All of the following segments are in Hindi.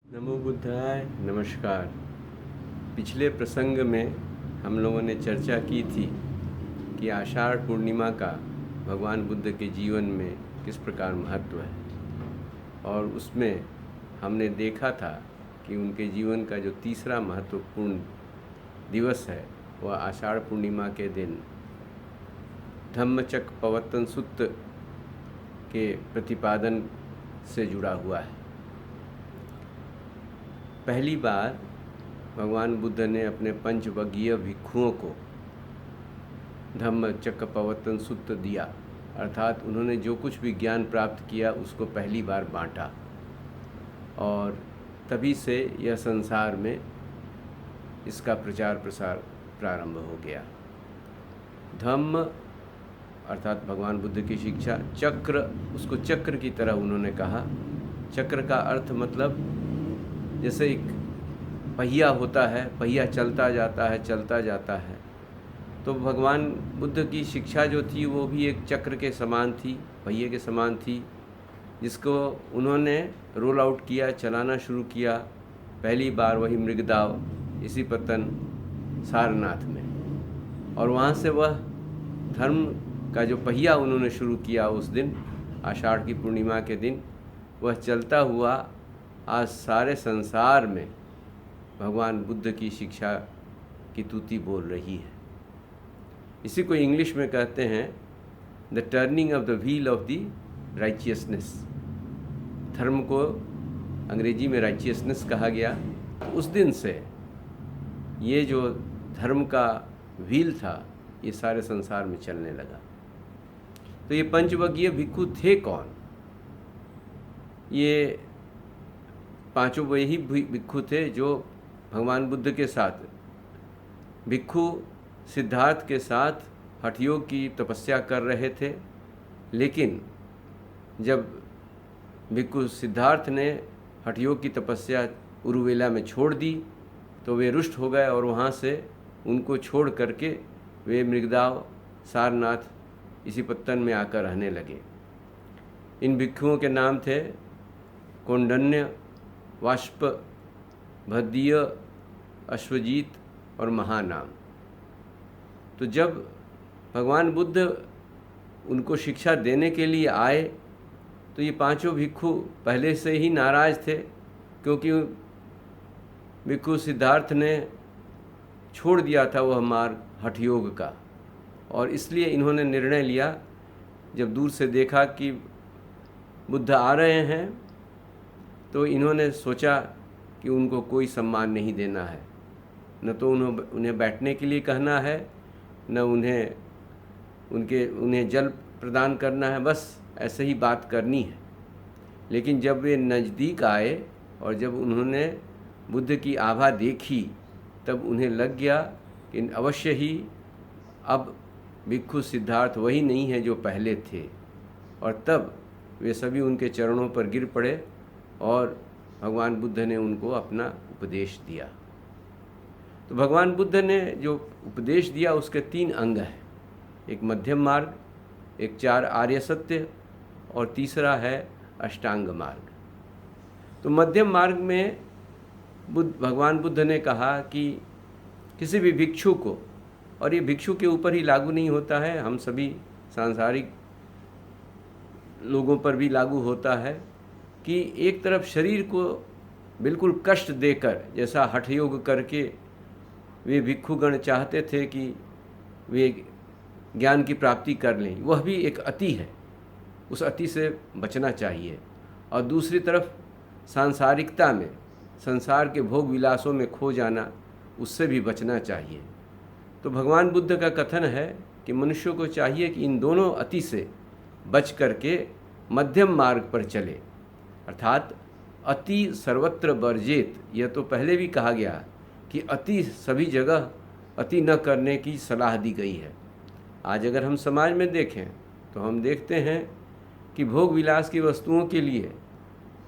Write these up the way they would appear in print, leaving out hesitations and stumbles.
नमो बुद्धाय। नमस्कार। पिछले प्रसंग में हम लोगों ने चर्चा की थी कि आषाढ़ पूर्णिमा का भगवान बुद्ध के जीवन में किस प्रकार महत्व है, और उसमें हमने देखा था कि उनके जीवन का जो तीसरा महत्वपूर्ण दिवस है वह आषाढ़ पूर्णिमा के दिन धम्मचक्कपवत्तन सूत्र के प्रतिपादन से जुड़ा हुआ है। पहली बार भगवान बुद्ध ने अपने पंचवगीय भिक्षुओं को धम्मचक्कपवत्तन सूत्र दिया, अर्थात उन्होंने जो कुछ भी ज्ञान प्राप्त किया उसको पहली बार बांटा, और तभी से यह संसार में इसका प्रचार प्रसार प्रारंभ हो गया। धम्म अर्थात भगवान बुद्ध की शिक्षा, चक्र उसको चक्र की तरह उन्होंने कहा। चक्र का अर्थ मतलब जैसे एक पहिया होता है, पहिया चलता जाता है, तो भगवान बुद्ध की शिक्षा जो थी वो भी एक चक्र के समान थी, पहिए के समान थी, जिसको उन्होंने रोल आउट किया, चलाना शुरू किया। पहली बार वही मृगदाव इसिपत्तन सारनाथ में, और वहाँ से वह धर्म का जो पहिया उन्होंने शुरू किया उस दिन आषाढ़ की पूर्णिमा के दिन, वह चलता हुआ आज सारे संसार में भगवान बुद्ध की शिक्षा की तूती बोल रही है। इसी को इंग्लिश में कहते हैं the turning of the wheel of the righteousness. धर्म को अंग्रेजी में राइचियसनेस कहा गया। तो उस दिन से ये जो धर्म का व्हील था ये सारे संसार में चलने लगा। तो ये पंचवगीय भिक्षु थे कौन? ये पांचों वही भिक्षु थे जो भगवान बुद्ध के साथ, भिक्षु सिद्धार्थ के साथ हठयोग की तपस्या कर रहे थे। लेकिन जब भिक्षु सिद्धार्थ ने हठयोग की तपस्या उरुवेला में छोड़ दी तो वे रुष्ट हो गए, और वहाँ से उनको छोड़ करके वे मृगदाव सारनाथ इसिपत्तन में आकर रहने लगे। इन भिक्षुओं के नाम थे कौंडन्य, वाष्प, भद्दीय, अश्वजीत और महानाम। तो जब भगवान बुद्ध उनको शिक्षा देने के लिए आए तो ये पांचों भिक्षु पहले से ही नाराज थे, क्योंकि भिक्षु सिद्धार्थ ने छोड़ दिया था वह मार्ग हठयोग का, और इसलिए इन्होंने निर्णय लिया, जब दूर से देखा कि बुद्ध आ रहे हैं तो इन्होंने सोचा कि उनको कोई सम्मान नहीं देना है, न तो उन्हें बैठने के लिए कहना है, न उन्हें जल प्रदान करना है, बस ऐसे ही बात करनी है। लेकिन जब वे नज़दीक आए और जब उन्होंने बुद्ध की आभा देखी तब उन्हें लग गया कि अवश्य ही अब भिक्षु सिद्धार्थ वही नहीं है जो पहले थे, और तब वे सभी उनके चरणों पर गिर पड़े और भगवान बुद्ध ने उनको अपना उपदेश दिया। तो भगवान बुद्ध ने जो उपदेश दिया उसके 3 अंग हैं, एक मध्यम मार्ग, एक 4 आर्य सत्य, और तीसरा है अष्टांग मार्ग। तो मध्यम मार्ग में भगवान बुद्ध ने कहा कि किसी भी भिक्षु को, और ये भिक्षु के ऊपर ही लागू नहीं होता है, हम सभी सांसारिक लोगों पर भी लागू होता है, कि एक तरफ शरीर को बिल्कुल कष्ट देकर, जैसा हठयोग करके वे भिक्षुगण चाहते थे कि वे ज्ञान की प्राप्ति कर लें, वह भी एक अति है, उस अति से बचना चाहिए। और दूसरी तरफ सांसारिकता में, संसार के भोग विलासों में खो जाना, उससे भी बचना चाहिए। तो भगवान बुद्ध का कथन है कि मनुष्य को चाहिए कि इन दोनों अति से बच करके मध्यम मार्ग पर चले, अर्थात अति सर्वत्र वर्जेत। यह तो पहले भी कहा गया कि अति सभी जगह अति न करने की सलाह दी गई है। आज अगर हम समाज में देखें तो हम देखते हैं कि भोग विलास की वस्तुओं के लिए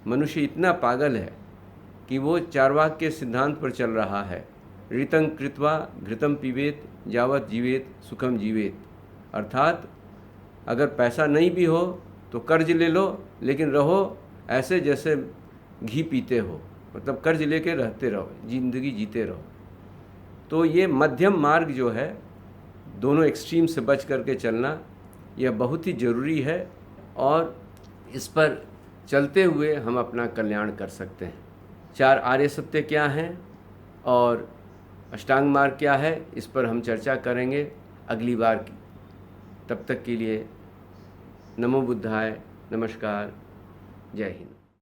मनुष्य इतना पागल है कि वो चार्वाक के सिद्धांत पर चल रहा है, ऋतं कृत्वा घृतं पिबेत यावत् जीवेत सुखम जीवेत। अर्थात अगर पैसा नहीं भी हो तो कर्ज ले लो, लेकिन रहो ऐसे जैसे घी पीते हो, मतलब कर्ज लेके रहते रहो, ज़िंदगी जीते रहो। तो ये मध्यम मार्ग जो है, दोनों एक्सट्रीम से बच करके चलना, यह बहुत ही ज़रूरी है और इस पर चलते हुए हम अपना कल्याण कर सकते हैं। 4 आर्य सत्य क्या हैं और अष्टांग मार्ग क्या है, इस पर हम चर्चा करेंगे अगली बार की। तब तक के लिए नमो बुद्धाय, नमस्कार, जय हिंद।